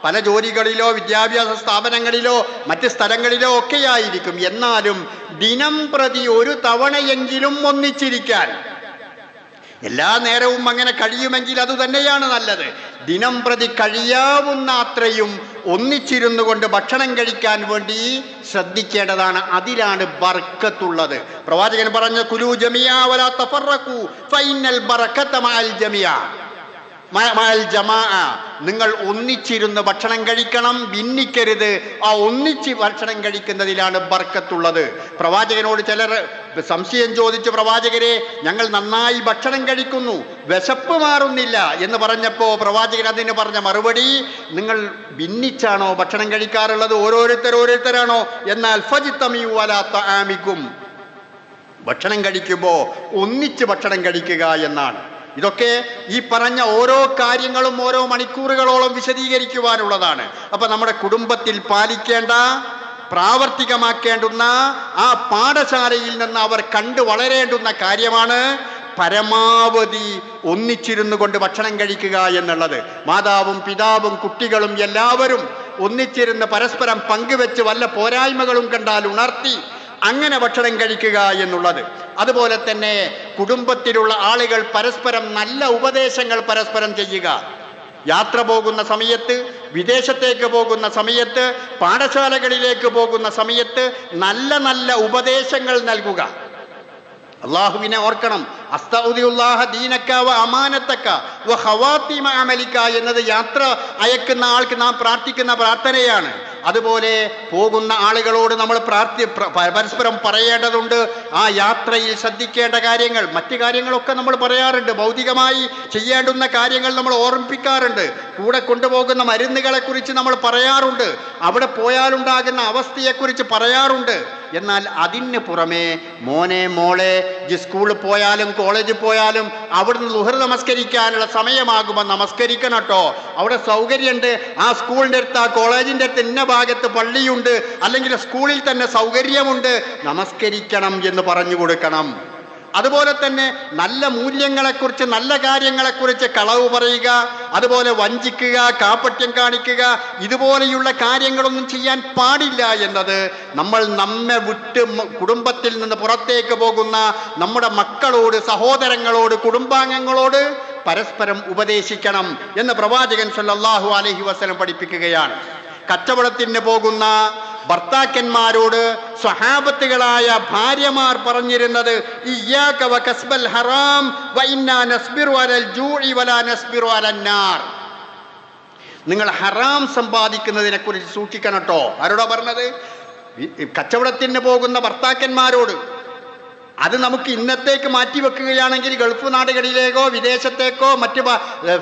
Speaker 1: പല ജോലികളിലോ വിദ്യാഭ്യാസ സ്ഥാപനങ്ങളിലോ മറ്റ് സ്ഥലങ്ങളിലോ ഒക്കെയായിരിക്കും. എന്നാലും ദിനം പ്രതി ഒരു തവണയെങ്കിലും ഒന്നിച്ചിരിക്കാൻ, എല്ലാ നേരവും അങ്ങനെ കഴിയുമെങ്കിൽ അത് തന്നെയാണ് നല്ലത്. ദിനം പ്രതി കഴിയാവുന്ന അത്രയും ഒന്നിച്ചിരുന്നു കൊണ്ട് ഭക്ഷണം കഴിക്കാൻ വേണ്ടി ശ്രദ്ധിക്കേണ്ടതാണ്. അതിലാണ് ബർക്കത്തുള്ളത്. പ്രവാചകൻ പറഞ്ഞ കുലൂ ജമിഅ വലാ തഫറഖു ഫഇന്നൽ ബറകത മഅൽ ജമിഅ മഅൽ ജമാഅ. നിങ്ങൾ ഒന്നിച്ചിരുന്ന് ഭക്ഷണം കഴിക്കണം, ഭിന്നിക്കരുത്. ആ ഒന്നിച്ച് ഭക്ഷണം കഴിക്കുന്നതിലാണ് ബർക്കത്തുള്ളത്. പ്രവാചകനോട് ചിലർ സംശയം ചോദിച്ചു, പ്രവാചകരെ ഞങ്ങൾ നന്നായി ഭക്ഷണം കഴിക്കുന്നു, വിശപ്പ് മാറുന്നില്ല എന്ന് പറഞ്ഞപ്പോൾ പ്രവാചകൻ അതിന് പറഞ്ഞ മറുപടി, നിങ്ങൾ ഭിന്നിച്ചാണോ ഭക്ഷണം കഴിക്കാറുള്ളത്, ഓരോരുത്തരാണോ? എന്നാൽ ഫജ്തമിഉ അലാ തആമികും, ഭക്ഷണം കഴിക്കുമ്പോൾ ഒന്നിച്ച് ഭക്ഷണം കഴിക്കുക എന്നാണ്. ഇതൊക്കെ ഈ പറഞ്ഞ ഓരോ കാര്യങ്ങളും ഓരോ മണിക്കൂറുകളോളം വിശദീകരിക്കുവാനുള്ളതാണ്. അപ്പൊ നമ്മുടെ കുടുംബത്തിൽ പാലിക്കേണ്ട, പ്രാവർത്തികമാക്കേണ്ടുന്ന, ആ പാഠശാലയിൽ നിന്ന് അവർ കണ്ടു വളരേണ്ടുന്ന കാര്യമാണ് പരമാവധി ഒന്നിച്ചിരുന്നു കൊണ്ട് ഭക്ഷണം കഴിക്കുക എന്നുള്ളത്. മാതാവും പിതാവും കുട്ടികളും എല്ലാവരും ഒന്നിച്ചിരുന്ന് പരസ്പരം പങ്കുവെച്ച് വല്ല പോരായ്മകളും കണ്ടാൽ ഉണർത്തി അങ്ങനെ ഭക്ഷണം കഴിക്കുക എന്നുള്ളത്. അതുപോലെ തന്നെ കുടുംബത്തിലുള്ള ആളുകൾ പരസ്പരം നല്ല ഉപദേശങ്ങൾ പരസ്പരം ചെയ്യുക. യാത്ര പോകുന്ന സമയത്ത്, വിദേശത്തേക്ക് പോകുന്ന സമയത്ത്, പാഠശാലകളിലേക്ക് പോകുന്ന സമയത്ത് നല്ല നല്ല ഉപദേശങ്ങൾ നൽകുക. അള്ളാഹുവിനെ ഓർക്കണം. അസ്തഉദിഉല്ലാഹ ദീനക വ അമാനതക വ ഖവാതിമ അമലിക എന്നത് യാത്ര അയക്കുന്ന ആൾക്ക് നാം പ്രാർത്ഥിക്കുന്ന പ്രാർത്ഥനയാണ്. അതുപോലെ പോകുന്ന ആളുകളോട് നമ്മൾ പരസ്പരം പറയേണ്ടതുണ്ട് ആ യാത്രയിൽ ശ്രദ്ധിക്കേണ്ട കാര്യങ്ങൾ. മറ്റു കാര്യങ്ങളൊക്കെ നമ്മൾ പറയാറുണ്ട്, ഭൗതികമായി ചെയ്യേണ്ടുന്ന കാര്യങ്ങൾ നമ്മൾ ഓർമ്മിപ്പിക്കാറുണ്ട്, കൂടെ കൊണ്ടുപോകുന്ന മരുന്നുകളെ കുറിച്ച് നമ്മൾ പറയാറുണ്ട്, അവിടെ പോയാലുണ്ടാകുന്ന അവസ്ഥയെക്കുറിച്ച് പറയാറുണ്ട്. എന്നാൽ അതിന് പുറമെ മോനെ മോളെ സ്കൂളിൽ പോയാലും കോളേജിൽ പോയാലും അവിടുന്ന് ളുഹർ നമസ്കരിക്കാനുള്ള സമയമാകുമ്പോൾ നമസ്കരിക്കണം കേട്ടോ, അവിടെ സൗകര്യമുണ്ട്, ആ സ്കൂളിൻ്റെ അടുത്ത് ആ കോളേജിൻ്റെ അടുത്ത് ഇന്ന ഭാഗത്ത് പള്ളിയുണ്ട്, അല്ലെങ്കിൽ സ്കൂളിൽ തന്നെ സൗകര്യമുണ്ട്, നമസ്കരിക്കണം എന്ന് പറഞ്ഞു കൊടുക്കണം. അതുപോലെ തന്നെ നല്ല മൂല്യങ്ങളെക്കുറിച്ച്, നല്ല കാര്യങ്ങളെക്കുറിച്ച് കളവ് പറയുക, അതുപോലെ വഞ്ചിക്കുക, കാപട്യം കാണിക്കുക, ഇതുപോലെയുള്ള കാര്യങ്ങളൊന്നും ചെയ്യാൻ പാടില്ല എന്നത് നമ്മെ വിട്ട് കുടുംബത്തിൽ നിന്ന് പുറത്തേക്ക് പോകുന്ന നമ്മുടെ മക്കളോട്, സഹോദരങ്ങളോട്, കുടുംബാംഗങ്ങളോട് പരസ്പരം ഉപദേശിക്കണം എന്ന് പ്രവാചകൻ സല്ലല്ലാഹു അലൈഹി വസല്ലം പഠിപ്പിക്കുകയാണ്. കച്ചവടത്തിന് പോകുന്ന ഭർത്താക്കന്മാരോട് സ്വഹാബത്തുകളായ ഭാര്യമാർ പറഞ്ഞിരുന്നത്, ഇയ്യാക വ കസ്ബൽ ഹറാം വ ഇന്നാ നസ്ബിറു അലൽ ജൂഇ വലാ നസ്ബിറു അലൻ നാർ. നിങ്ങൾ ഹറാം സമ്പാദിക്കുന്നതിനെ കുറിച്ച് സൂക്ഷിക്കണം കേട്ടോ. ആരോടാ പറഞ്ഞത്? കച്ചവടത്തിന് പോകുന്ന ഭർത്താക്കന്മാരോട്. അത് നമുക്ക് ഇന്നത്തേക്ക് മാറ്റിവെക്കുകയാണെങ്കിൽ ഗൾഫ് നാടുകളിലേക്കോ വിദേശത്തേക്കോ മറ്റ്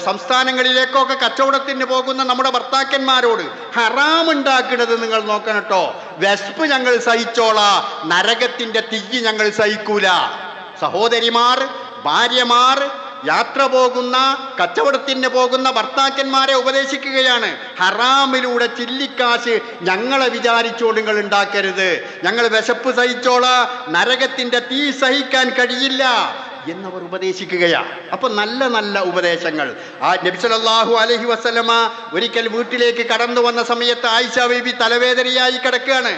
Speaker 1: സംസ്ഥാനങ്ങളിലേക്കോ ഒക്കെ കച്ചവടത്തിന് പോകുന്ന നമ്മുടെ ഭർത്താക്കന്മാരോട് ഹറാം ഉണ്ടാക്കുന്നത് നിങ്ങൾ നോക്കണം കേട്ടോ. വിശപ്പ് ഞങ്ങൾ സഹിച്ചോളാ, നരകത്തിന്റെ തീ ഞങ്ങൾ സഹിക്കൂല. സഹോദരിമാർ, ഭാര്യമാർ യാത്ര പോകുന്ന, കച്ചവടത്തിന് പോകുന്ന ഭർത്താക്കന്മാരെ ഉപദേശിക്കുകയാണ്. ഹറാമിലൂടെ ചില്ലിക്കാശ് ഞങ്ങളെ വിചാരിച്ചോണ്ട് നിങ്ങൾ ഉണ്ടാക്കരുത്, ഞങ്ങൾ വിശപ്പ് സഹിച്ചോളാ, നരകത്തിന്റെ തീ സഹിക്കാൻ കഴിയില്ല എന്നവർ ഉപദേശിക്കുകയാണ്. അപ്പൊ നല്ല നല്ല ഉപദേശങ്ങൾ. ആ നബി സല്ലല്ലാഹു അലൈഹി വസല്ലമ ഒരിക്കൽ വീട്ടിലേക്ക് കടന്നു വന്ന സമയത്ത് ആയിഷ ബീബി തലവേദനയായി കിടക്കുകയാണ്.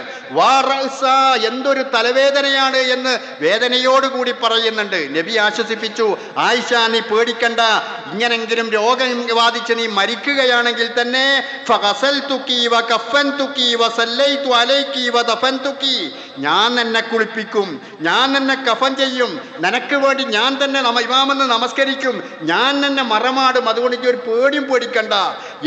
Speaker 1: എന്തൊരു തലവേദനയാണ് എന്ന് വേദനയോടുകൂടി പറയുന്നുണ്ട്. നബി ആശ്വസിപ്പിച്ചു, ആയിഷ നീ പേടിക്കണ്ട, ഇങ്ങനെങ്കിലും രോഗം ബാധിച്ച് നീ മരിക്കുകയാണെങ്കിൽ തന്നെ ഞാൻ എന്നെ കുളിപ്പിക്കും, ഞാൻ എന്നെ കഫൻ ചെയ്യും, നിനക്ക് വേണ്ടി ഞാൻ തന്നെ ഇമാമെന്ന് നമസ്കരിക്കും, ഞാൻ തന്നെ മറമാടും, അതുകൊണ്ട് ഒരു പേടിയും പേടിക്കണ്ട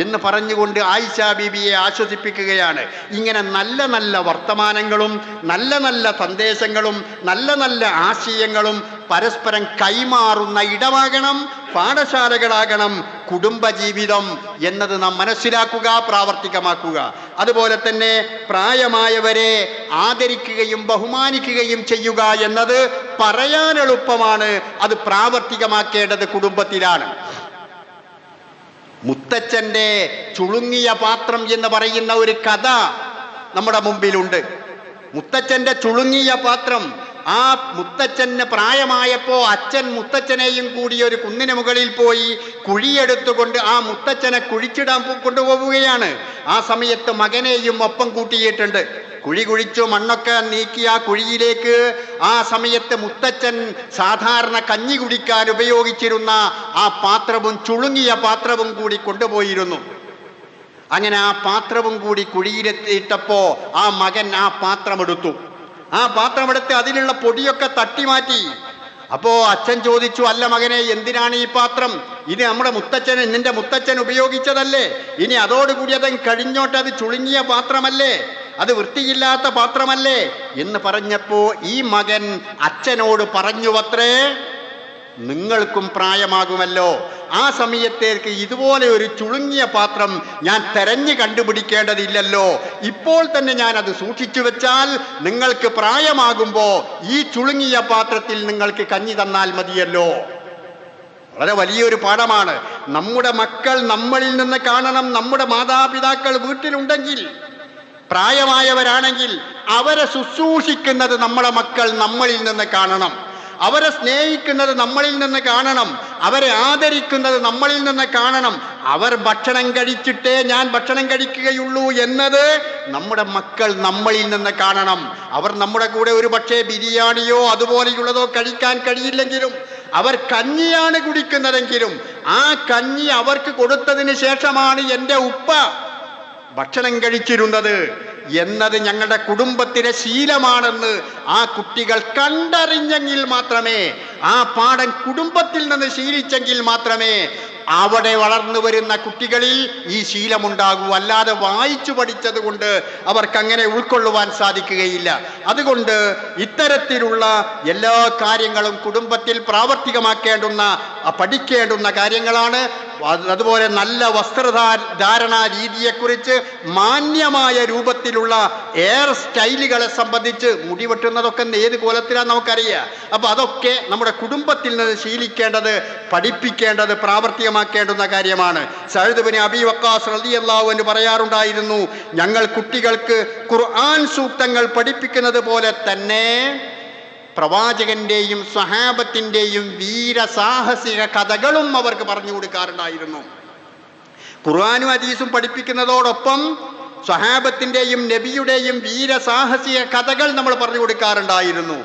Speaker 1: എന്ന് പറഞ്ഞുകൊണ്ട് ആയിഷ ബീബിയെ ആശ്വസിപ്പിക്കുകയാണ്. ഇങ്ങനെ നല്ല നല്ല വർത്തമാനങ്ങളും നല്ല നല്ല സന്ദേശങ്ങളും നല്ല നല്ല ആശയങ്ങളും പരസ്പരം കൈമാറുന്ന ഇടമാകണം, പാഠശാലകളാകണം കുടുംബജീവിതം എന്നത് നാം മനസ്സിലാക്കുക, പ്രാവർത്തികമാക്കുക. അതുപോലെ തന്നെ പ്രായമായവരെ ആദരിക്കുകയും ബഹുമാനിക്കുകയും ചെയ്യുക എന്നത് പറയാൻ എളുപ്പമാണ്, അത് പ്രാവർത്തികമാക്കേണ്ടത് കുടുംബത്തിലാണ്. മുത്തച്ഛൻ്റെ ചുളുങ്ങിയ പാത്രം എന്ന് പറയുന്ന ഒരു കഥ നമ്മുടെ മുമ്പിലുണ്ട്. മുത്തച്ഛൻ്റെ ചുളുങ്ങിയ പാത്രം, ആ മുത്തച്ഛന് പ്രായമായപ്പോ അച്ഛൻ മുത്തച്ഛനെയും കൂടി ഒരു കുന്നിന് മുകളിൽ പോയി കുഴിയെടുത്തുകൊണ്ട് ആ മുത്തച്ഛനെ കുഴിച്ചിടാൻ കൊണ്ടുപോവുകയാണ്. ആ സമയത്ത് മകനെയും ഒപ്പം കൂട്ടിയിട്ടുണ്ട്. കുഴി കുഴിച്ചു മണ്ണൊക്കെ നീക്കി ആ കുഴിയിലേക്ക് ആ സമയത്ത് മുത്തച്ഛൻ സാധാരണ കഞ്ഞി കുടിക്കാൻ ഉപയോഗിച്ചിരുന്ന ആ പാത്രവും ചുളുങ്ങിയ പാത്രവും കൂടി കൊണ്ടുപോയിരുന്നു. അങ്ങനെ ആ പാത്രവും കൂടി കുഴിയിലെത്തിയിട്ടപ്പോ ആ മകൻ ആ പാത്രമെടുത്തു. ആ പാത്രമെടുത്ത് അതിലുള്ള പൊടിയൊക്കെ തട്ടി മാറ്റി. അപ്പോ അച്ഛൻ ചോദിച്ചു, അല്ല മകനെ, എന്തിനാണ് ഈ പാത്രം? ഇത് നിന്റെ മുത്തച്ഛൻ ഉപയോഗിച്ചതല്ലേ? ഇനി അതോടുകൂടി അത് കഴിഞ്ഞോട്ട് അത് ചുളുങ്ങിയ പാത്രമല്ലേ, അത് വൃത്തിയില്ലാത്ത പാത്രമല്ലേ എന്ന് പറഞ്ഞപ്പോ ഈ മകൻ അച്ഛനോട് പറഞ്ഞുവത്രേ, നിങ്ങൾക്കും പ്രായമാകുമല്ലോ, ആ സമയത്തേക്ക് ഇതുപോലെ ഒരു ചുളുങ്ങിയ പാത്രം ഞാൻ തെരഞ്ഞു കണ്ടുപിടിക്കേണ്ടതില്ലല്ലോ, ഇപ്പോൾ തന്നെ ഞാൻ അത് സൂക്ഷിച്ചു വെച്ചാൽ നിങ്ങൾക്ക് പ്രായമാകുമ്പോ ഈ ചുളുങ്ങിയ പാത്രത്തിൽ നിങ്ങൾക്ക് കഞ്ഞി തന്നാൽ മതിയല്ലോ. വളരെ വലിയൊരു പാഠമാണ്. നമ്മുടെ മക്കൾ നമ്മളിൽ നിന്ന് കാണണം. നമ്മുടെ മാതാപിതാക്കൾ വീട്ടിലുണ്ടെങ്കിൽ, പ്രായമായവരാണെങ്കിൽ അവരെ ശുശ്രൂഷിക്കുന്നത് നമ്മുടെ മക്കൾ നമ്മളിൽ നിന്ന് കാണണം. അവരെ സ്നേഹിക്കുന്നത് നമ്മളിൽ നിന്ന് കാണണം. അവരെ ആദരിക്കുന്നത് നമ്മളിൽ നിന്ന് കാണണം. അവർ ഭക്ഷണം കഴിച്ചിട്ടേ ഞാൻ ഭക്ഷണം കഴിക്കുകയുള്ളൂ എന്നത് നമ്മുടെ മക്കൾ നമ്മളിൽ നിന്ന് കാണണം. അവർ നമ്മുടെ കൂടെ ഒരു പക്ഷേ ബിരിയാണിയോ അതുപോലെയുള്ളതോ കഴിക്കാൻ കഴിയില്ലെങ്കിലും അവർ കഞ്ഞിയാണ് കുടിക്കുന്നതെങ്കിലും ആ കഞ്ഞി അവർക്ക് കൊടുത്തതിന് ശേഷമാണ് എൻ്റെ ഉപ്പ ഭക്ഷണം കഴിച്ചിരുന്നത് എന്നത് ഞങ്ങളുടെ കുടുംബത്തിലെ ശീലമാണെന്ന് ആ കുട്ടികൾ കണ്ടറിഞ്ഞെങ്കിൽ മാത്രമേ, ആ പാഠം കുടുംബത്തിൽ നിന്ന് ശീലിച്ചെങ്കിൽ മാത്രമേ അവിടെ വളർന്നു വരുന്ന കുട്ടികളിൽ ഈ ശീലമുണ്ടാകൂ. അല്ലാതെ വായിച്ചു പഠിച്ചത് കൊണ്ട് അവർക്കങ്ങനെ ഉൾക്കൊള്ളുവാൻ സാധിക്കുകയില്ല. അതുകൊണ്ട് ഇത്തരത്തിലുള്ള എല്ലാ കാര്യങ്ങളും കുടുംബത്തിൽ പ്രാവർത്തികമാക്കേണ്ടുന്ന പഠിക്കേണ്ടുന്ന കാര്യങ്ങളാണ്. അതുപോലെ നല്ല വസ്ത്രധാരണാ രീതിയെക്കുറിച്ച്, മാന്യമായ രൂപത്തിലുള്ള എയർ സ്റ്റൈലുകളെ സംബന്ധിച്ച്, മുടി വെട്ടുന്നതൊക്കെ ഏത് കോലത്തിലാണെന്ന് നമുക്കറിയാം. അപ്പൊ അതൊക്കെ നമ്മുടെ കുടുംബത്തിൽ നിന്ന് ശീലിക്കേണ്ടത്, പഠിപ്പിക്കേണ്ടത്, പ്രാവർത്തികമാക്കേണ്ടുന്ന കാര്യമാണ്. സഅദ് ഇബ്നു അബീ വഖാസ് റളിയല്ലാഹു അൻഹു പറയാറുണ്ടായിരുന്നു, ഞങ്ങൾ കുട്ടികൾക്ക് ഖുർആൻ സൂക്തങ്ങൾ പഠിപ്പിക്കുന്നത് പോലെ തന്നെ പ്രവാചകന്റെയും സ്വഹാബത്തിന്റെയും വീരസാഹസിക കഥകളും അവർക്ക് പറഞ്ഞു കൊടുക്കാറുണ്ടായിരുന്നു. ഖുർആനും ഹദീസും പഠിപ്പിക്കുന്നതോടൊപ്പം സ്വഹാബത്തിന്റെയും നബിയുടെയും വീരസാഹസിക കഥകൾ നമ്മൾ പറഞ്ഞു കൊടുക്കാറുണ്ടായിരുന്നു.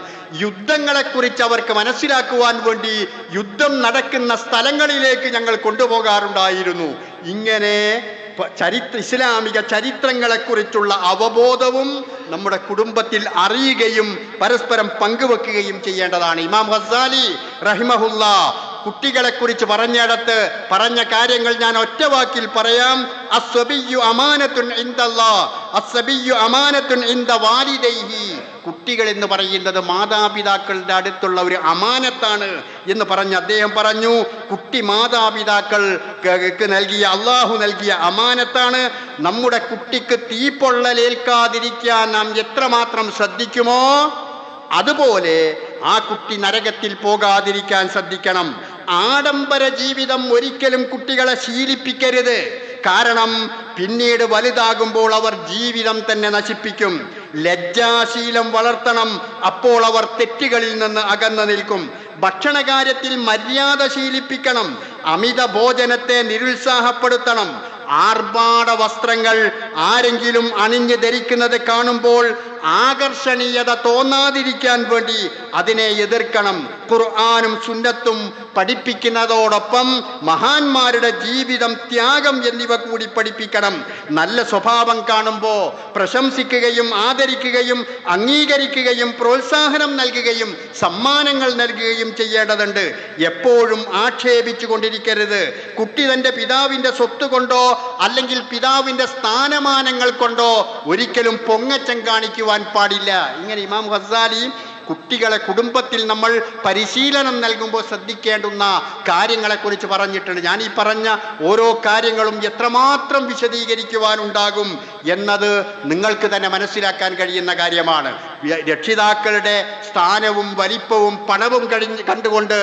Speaker 1: യുദ്ധങ്ങളെക്കുറിച്ച് അവർക്ക് മനസ്സിലാക്കുവാൻ വേണ്ടി യുദ്ധം നടക്കുന്ന സ്ഥലങ്ങളിലേക്ക് ഞങ്ങൾ കൊണ്ടുപോകാറുണ്ടായിരുന്നു. ഇങ്ങനെ ഇസ്ലാമിക ചരിത്രങ്ങളെക്കുറിച്ചുള്ള അവബോധവും നമ്മുടെ കുടുംബത്തിൽ അറിയുകയും പരസ്പരം പങ്കുവെക്കുകയും ചെയ്യേണ്ടതാണ്. ഇമാം ഗസാലി റഹിമഹുല്ലാ കുട്ടികളെ കുറിച്ച് പറഞ്ഞിടത്ത് പറഞ്ഞ കാര്യങ്ങൾ ഞാൻ ഒറ്റ വാക്കിൽ പറയാം. അസ്സബിയ്യു അമാനത്തുൻ ഇൻദല്ലാഹ്, അസ്സബിയ്യു അമാനത്തുൻ ഇൻദ വാലിദൈഹി. കുട്ടികൾ എന്ന് പറയുന്നത് മാതാപിതാക്കളുടെ അടുത്തുള്ള ഒരു അമാനത്താണ് എന്ന് പറഞ്ഞ് അദ്ദേഹം പറഞ്ഞു, കുട്ടി മാതാപിതാക്കൾക്ക് നൽകിയ, അള്ളാഹു നൽകിയ അമാനത്താണ്. നമ്മുടെ കുട്ടിക്ക് തീപ്പൊള്ളലേൽക്കാതിരിക്കാൻ നാം എത്രമാത്രം ശ്രദ്ധിക്കുമോ അതുപോലെ ആ കുട്ടി നരകത്തിൽ പോകാതിരിക്കാൻ ശ്രദ്ധിക്കണം. ആഡംബര ജീവിതം ഒരിക്കലും കുട്ടികളെ ശീലിപ്പിക്കരുത്. കാരണം പിന്നീട് വലുതാകുമ്പോൾ അവർ ജീവിതം തന്നെ നശിപ്പിക്കും. ലജ്ജാശീലം വളർത്തണം, അപ്പോൾ അവർ തെറ്റുകളിൽ നിന്ന് അകന്നു നിൽക്കും. ഭക്ഷണകാര്യത്തിൽ മര്യാദ ശീലിപ്പിക്കണം. അമിത ഭോജനത്തെ നിരുത്സാഹപ്പെടുത്തണം. ആർഭാട വസ്ത്രങ്ങൾ ആരെങ്കിലും അണിഞ്ഞു ധരിക്കുന്നത് കാണുമ്പോൾ ആകർഷണീയത തോന്നാതിരിക്കാൻ വേണ്ടി അതിനെ എതിർക്കണം. ഖുർആനും സുന്നത്തും പഠിപ്പിക്കുന്നതോടൊപ്പം മഹാന്മാരുടെ ജീവിതം, ത്യാഗം എന്നിവ കൂടി പഠിപ്പിക്കണം. നല്ല സ്വഭാവം കാണുമ്പോൾ പ്രശംസിക്കുകയും ആദരിക്കുകയും അംഗീകരിക്കുകയും പ്രോത്സാഹനം നൽകുകയും സമ്മാനങ്ങൾ നൽകുകയും ചെയ്യേണ്ടതുണ്ട്. എപ്പോഴും ആക്ഷേപിച്ചു കൊണ്ടിരിക്കരുത്. കുട്ടി തൻ്റെ പിതാവിൻ്റെ സ്വത്ത് കൊണ്ടോ അല്ലെങ്കിൽ പിതാവിൻ്റെ സ്ഥാനമാനങ്ങൾ കൊണ്ടോ ഒരിക്കലും പൊങ്ങച്ചം കാണിക്കുവാൻ പാടില്ല. ഇങ്ങനെ ഇമാം ഗസാലി കുട്ടികളെ കുടുംബത്തിൽ നമ്മൾ പരിശീലനം നൽകുമ്പോൾ ശ്രദ്ധിക്കേണ്ടുന്ന കാര്യങ്ങളെക്കുറിച്ച് പറഞ്ഞിട്ടുണ്ട്. ഞാൻ ഈ പറഞ്ഞ ഓരോ കാര്യങ്ങളും എത്രമാത്രം വിശദീകരിക്കുവാനുണ്ടാകും എന്നത് നിങ്ങൾക്ക് തന്നെ മനസ്സിലാക്കാൻ കഴിയുന്ന കാര്യമാണ്. രക്ഷിതാക്കളുടെ സ്ഥാനവും വലിപ്പവും പണവും കണ്ടുകൊണ്ട്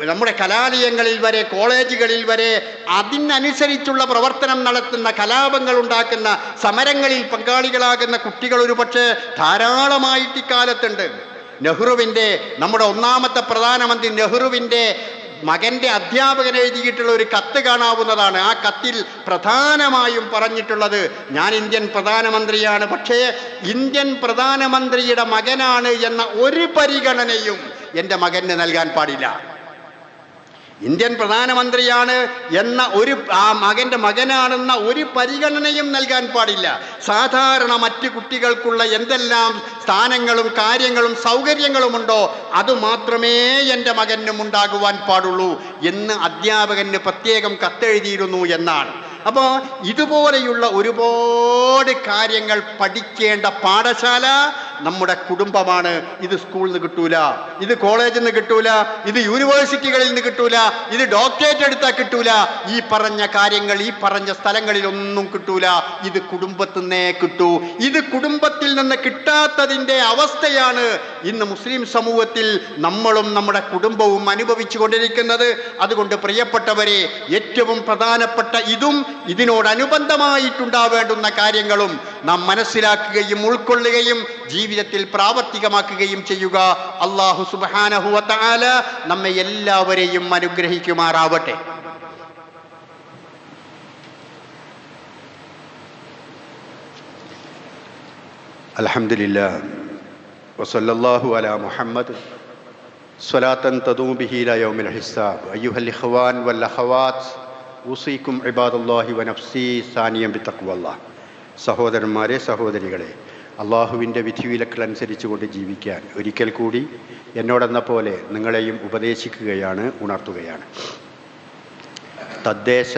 Speaker 1: നമ്മുടെ കലാലയങ്ങളിൽ വരെ, കോളേജുകളിൽ വരെ അതിനനുസരിച്ചുള്ള പ്രവർത്തനം നടത്തുന്ന, കലാപങ്ങൾ ഉണ്ടാക്കുന്ന, സമരങ്ങളിൽ പങ്കാളികളാകുന്ന കുട്ടികൾ ഒരു പക്ഷേ ധാരാളമായിട്ട് ഇക്കാലത്തുണ്ട്. നെഹ്റുവിൻ്റെ, നമ്മുടെ ഒന്നാമത്തെ പ്രധാനമന്ത്രി നെഹ്റുവിൻ്റെ മകൻ്റെ അധ്യാപകൻ എഴുതിയിട്ടുള്ള ഒരു കത്ത് കാണാവുന്നതാണ്. ആ കത്തിൽ പ്രധാനമായും പറഞ്ഞിട്ടുള്ളത്, ഞാൻ ഇന്ത്യൻ പ്രധാനമന്ത്രിയാണ്, പക്ഷേ ഇന്ത്യൻ പ്രധാനമന്ത്രിയുടെ മകനാണ് എന്ന ഒരു പരിഗണനയും എൻ്റെ മകന് നൽകാൻ പാടില്ല. ഇന്ത്യൻ പ്രധാനമന്ത്രിയാണ് എന്ന മകൻ്റെ മകനാണെന്ന ഒരു പരിഗണനയും നൽകാൻ പാടില്ല. സാധാരണ മറ്റ് കുട്ടികൾക്കുള്ള എന്തെല്ലാം സ്ഥാനങ്ങളും കാര്യങ്ങളും സൗകര്യങ്ങളുമുണ്ടോ അത് മാത്രമേ എൻ്റെ മകനും ഉണ്ടാകുവാൻ പാടുള്ളൂ എന്ന് അധ്യാപകന് പ്രത്യേകം കത്തെഴുതിയിരുന്നു എന്നാണ്. അപ്പോൾ ഇതുപോലെയുള്ള ഒരുപാട് കാര്യങ്ങൾ പഠിക്കേണ്ട പാഠശാല നമ്മുടെ കുടുംബമാണ്. ഇത് സ്കൂളിൽ നിന്ന് കിട്ടൂല, ഇത് കോളേജിൽ നിന്ന് കിട്ടൂല, ഇത് യൂണിവേഴ്സിറ്റികളിൽ നിന്ന് കിട്ടൂല, ഇത് ഡോക്ടറേറ്റ് എടുത്താൽ കിട്ടൂല, ഈ പറഞ്ഞ കാര്യങ്ങൾ ഈ പറഞ്ഞ സ്ഥലങ്ങളിലൊന്നും കിട്ടൂല. ഇത് കുടുംബത്തിൽ നിന്നേ കിട്ടൂ. ഇത് കുടുംബത്തിൽ നിന്ന് കിട്ടാത്തതിൻ്റെ അവസ്ഥയാണ് ഇന്ന് മുസ്ലിം സമൂഹത്തിൽ നമ്മളും നമ്മുടെ കുടുംബവും അനുഭവിച്ചു കൊണ്ടിരിക്കുന്നത്. അതുകൊണ്ട് പ്രിയപ്പെട്ടവരെ, ഏറ്റവും പ്രധാനപ്പെട്ട ഇതും ഇതിനോടനുബന്ധമായിട്ടുണ്ടാവേണ്ടുന്ന കാര്യങ്ങളും നാം മനസ്സിലാക്കുകയും ഉൾക്കൊള്ളുകയും ജീവിതത്തിൽ പ്രാവർത്തികമാക്കുകയും ചെയ്യുക. അല്ലാഹു സുബ്ഹാനഹു വ തആല നമ്മെ എല്ലാവരെയും അനുഗ്രഹിക്കുമാറാവട്ടെ. അൽഹംദുലില്ലാഹ് വസല്ലല്ലാഹു അലാ മുഹമ്മദ് സ്വലാത്തൻ തദൂമു ബിഹി ഇലാ യൗമിൽ ഹിസാബ്. അയ്യുഹൽ ഇഖ്വാൻ വൽ അഖവാത്ത് ഉസീക്കും ഇബാദല്ലാഹി വ നഫ്സി സാനിയം ബിത്തഖ്വല്ലാഹ്. സഹോദരന്മാരെ, സഹോദരികളെ, അള്ളാഹുവിൻ്റെ വിധിവിലക്കൾ അനുസരിച്ചുകൊണ്ട് ജീവിക്കാൻ ഒരിക്കൽ കൂടി എന്നോടെന്ന പോലെ നിങ്ങളെയും ഉപദേശിക്കുകയാണ്, ഉണർത്തുകയാണ്. തദ്ദേശ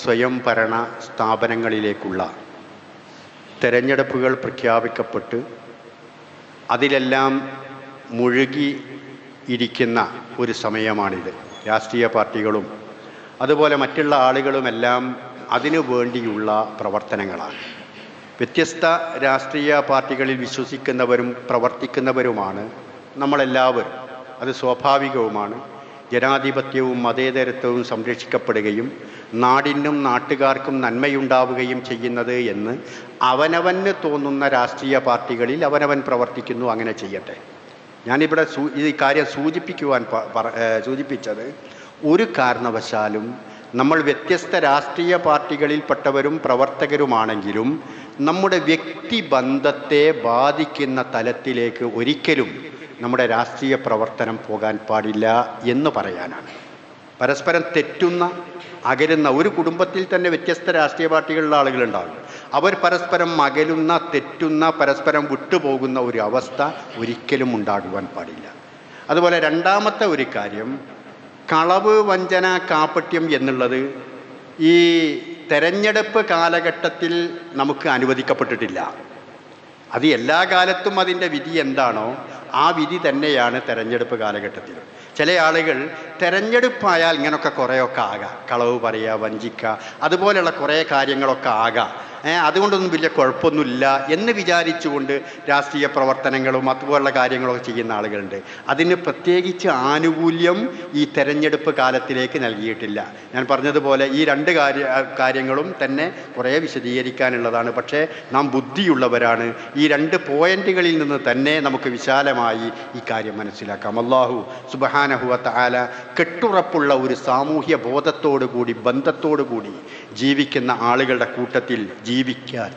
Speaker 1: സ്വയംഭരണ സ്ഥാപനങ്ങളിലേക്കുള്ള തെരഞ്ഞെടുപ്പുകൾ പ്രഖ്യാപിക്കപ്പെട്ട് അതിലെല്ലാം മുഴുകി ഇരിക്കുന്ന ഒരു സമയമാണിത്. രാഷ്ട്രീയ പാർട്ടികളും അതുപോലെ മറ്റുള്ള ആളുകളുമെല്ലാം അതിനു വേണ്ടിയുള്ള പ്രവർത്തനങ്ങളാണ്. വ്യത്യസ്ത രാഷ്ട്രീയ പാർട്ടികളിൽ വിശ്വസിക്കുന്നവരും പ്രവർത്തിക്കുന്നവരുമാണ് നമ്മളെല്ലാവരും. അത് സ്വാഭാവികവുമാണ്. ജനാധിപത്യവും മതേതരത്വവും സംരക്ഷിക്കപ്പെടുകയും നാടിനും നാട്ടുകാർക്കും നന്മയുണ്ടാവുകയും ചെയ്യുന്നത് എന്ന് അവനവന് തോന്നുന്ന രാഷ്ട്രീയ പാർട്ടികളിൽ അവനവൻ പ്രവർത്തിക്കുന്നു. അങ്ങനെ ചെയ്യട്ടെ. ഞാനിവിടെ ഈ കാര്യം സൂചിപ്പിച്ചത് ഒരു കാരണവശാലും നമ്മൾ വ്യത്യസ്ത രാഷ്ട്രീയ പാർട്ടികളിൽപ്പെട്ടവരും പ്രവർത്തകരുമാണെങ്കിലും നമ്മുടെ വ്യക്തിബന്ധത്തെ ബാധിക്കുന്ന തലത്തിലേക്ക് ഒരിക്കലും നമ്മുടെ രാഷ്ട്രീയ പ്രവർത്തനം പോകാൻ പാടില്ല എന്ന് പറയാനാണ്. പരസ്പരം തെറ്റുന്ന, അകലുന്ന, ഒരു കുടുംബത്തിൽ തന്നെ വ്യത്യസ്ത രാഷ്ട്രീയ പാർട്ടികളിലുള്ള ആളുകളുണ്ടാകും. അവർ പരസ്പരം അകലുന്ന, തെറ്റുന്ന, പരസ്പരം വിട്ടുപോകുന്ന ഒരു അവസ്ഥ ഒരിക്കലും ഉണ്ടാകുവാൻ പാടില്ല. അതുപോലെ രണ്ടാമത്തെ ഒരു കാര്യം, കളവ്, വഞ്ചന, കാപട്യം എന്നുള്ളത് ഈ തെരഞ്ഞെടുപ്പ് കാലഘട്ടത്തിൽ നമുക്ക് അനുവദിക്കപ്പെട്ടിട്ടില്ല. അത് എല്ലാ കാലത്തും അതിൻ്റെ വിധി എന്താണോ ആ വിധി തന്നെയാണ് തെരഞ്ഞെടുപ്പ് കാലഘട്ടത്തിൽ. ചില ആളുകൾ തെരഞ്ഞെടുപ്പായാൽ ഇങ്ങനെയൊക്കെ കുറേയൊക്കെ ആകാം, കളവ് പറയുക, വഞ്ചിക്കുക, അതുപോലെയുള്ള കുറേ കാര്യങ്ങളൊക്കെ ആകാം, അതുകൊണ്ടൊന്നും വലിയ കുഴപ്പമൊന്നുമില്ല എന്ന് വിചാരിച്ചുകൊണ്ട് രാഷ്ട്രീയ പ്രവർത്തനങ്ങളും അതുപോലുള്ള കാര്യങ്ങളൊക്കെ ചെയ്യുന്ന ആളുകളുണ്ട്. അതിന് പ്രത്യേകിച്ച് ആനുകൂല്യം ഈ തെരഞ്ഞെടുപ്പ് കാലത്തിലേക്ക് നൽകിയിട്ടില്ല. ഞാൻ പറഞ്ഞതുപോലെ ഈ രണ്ട് കാര്യങ്ങളും തന്നെ കുറേ വിശദീകരിക്കാനുള്ളതാണ്. പക്ഷേ നാം ബുദ്ധിയുള്ളവരാണ്. ഈ രണ്ട് പോയിന്റുകളിൽ നിന്ന് തന്നെ നമുക്ക് വിശാലമായി ഈ കാര്യം മനസ്സിലാക്കാം. അല്ലാഹു സുബ്ഹാനഹു വ തആല കെട്ടുറപ്പുള്ള ഒരു സാമൂഹ്യ ബോധത്തോടു കൂടി, ബന്ധത്തോടു കൂടി ജീവിക്കുന്ന ആളുകളുടെ കൂട്ടത്തിൽ ജീവിക്കാൻ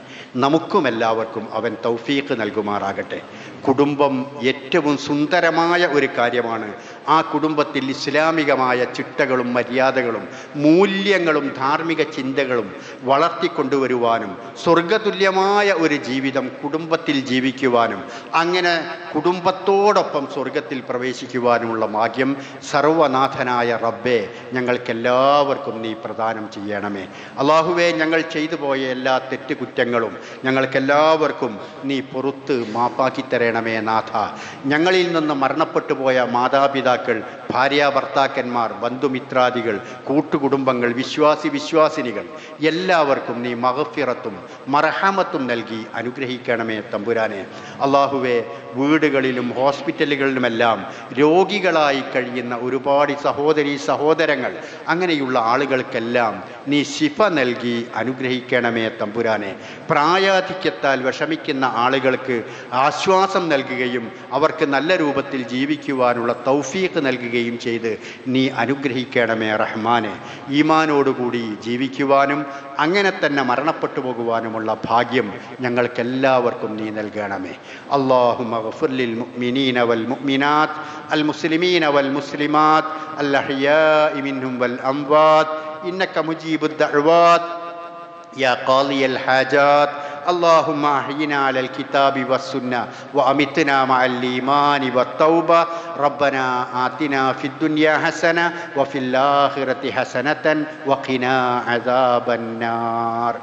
Speaker 1: നമുക്കും എല്ലാവർക്കും അവൻ തൗഫീഖ് നൽകുമാറാകട്ടെ. കുടുംബം ഏറ്റവും സുന്ദരമായ ഒരു കാര്യമാണ്. ആ കുടുംബത്തിൽ ഇസ്ലാമികമായ ചിട്ടകളും മര്യാദകളും മൂല്യങ്ങളും ധാർമ്മിക ചിന്തകളും വളർത്തിക്കൊണ്ടുവരുവാനും സ്വർഗതുല്യമായ ഒരു ജീവിതം കുടുംബത്തിൽ ജീവിക്കുവാനും അങ്ങനെ കുടുംബത്തോടൊപ്പം സ്വർഗത്തിൽ പ്രവേശിക്കുവാനുമുള്ള ഭാഗ്യം സർവനാഥനായ റബ്ബേ ഞങ്ങൾക്കെല്ലാവർക്കും നീ പ്രദാനം ചെയ്യണമേ. അല്ലാഹുവേ, ഞങ്ങൾ ചെയ്തു പോയ എല്ലാ തെറ്റുകുറ്റങ്ങളും ഞങ്ങൾക്കെല്ലാവർക്കും നീ പുറത്ത് മാപ്പാക്കി തരണമേ നാഥ. ഞങ്ങളിൽ നിന്ന് മരണപ്പെട്ടു പോയ മാതാപിതാക്കൾ, ഭാര്യാഭർത്താക്കന്മാർ, ബന്ധുമിത്രാദികൾ, കൂട്ടുകുടുംബങ്ങൾ, വിശ്വാസിനികൾ എല്ലാവർക്കും നീ മഗ്ഫിറത്തും മർഹമത്തും നൽകി അനുഗ്രഹിക്കണമേ തമ്പുരാനെ. അള്ളാഹുവേ, വീടുകളിലും ഹോസ്പിറ്റലുകളിലുമെല്ലാം രോഗികളായി കഴിയുന്ന ഒരുപാട് സഹോദരങ്ങൾ, അങ്ങനെയുള്ള ആളുകൾക്കെല്ലാം നീ ശിഫ നൽകി അനുഗ്രഹിക്കണമേ തമ്പുരാനെ. പ്രായാധിക്യത്താൽ വിഷമിക്കുന്ന ആളുകൾക്ക് ആശ്വാസം നൽകുകയും അവർക്ക് നല്ല രൂപത്തിൽ ജീവിക്കുവാനുള്ള തൗഫീഖ് നൽകുകയും ചെയ്ത് നീ അനുഗ്രഹിക്കണമേ റഹ്മാനെ. ഈമാനോടുകൂടി ജീവിക്കുവാനും അങ്ങനെ തന്നെ മരണപ്പെട്ടു പോകുവാനുമുള്ള ഭാഗ്യം ഞങ്ങൾക്കെല്ലാവർക്കും നീ നൽകണമേ. അല്ലാഹുമ്മ ഗ്ഫിർ ലിൽ മുഅ്മിനീന വൽ മുഅ്മിനാത്ത് അൽ മുസ്ലിമീന വൽ മുസ്ലിമാത്ത് അൽ അഹ്യാഇ മിൻഹും വൽ അംവാത്ത് ഇന്നക മുജീബുദ് ദഅവാത്ത് യാ ഖാദിയൽ ഹാജാത്ത്. اللهم أحينا على الكتاب والسنة وأمتنا مع الإيمان والتوبة. ربنا آتنا في الدنيا حسنة وفي الآخرة حسنة وقنا عذاب النار.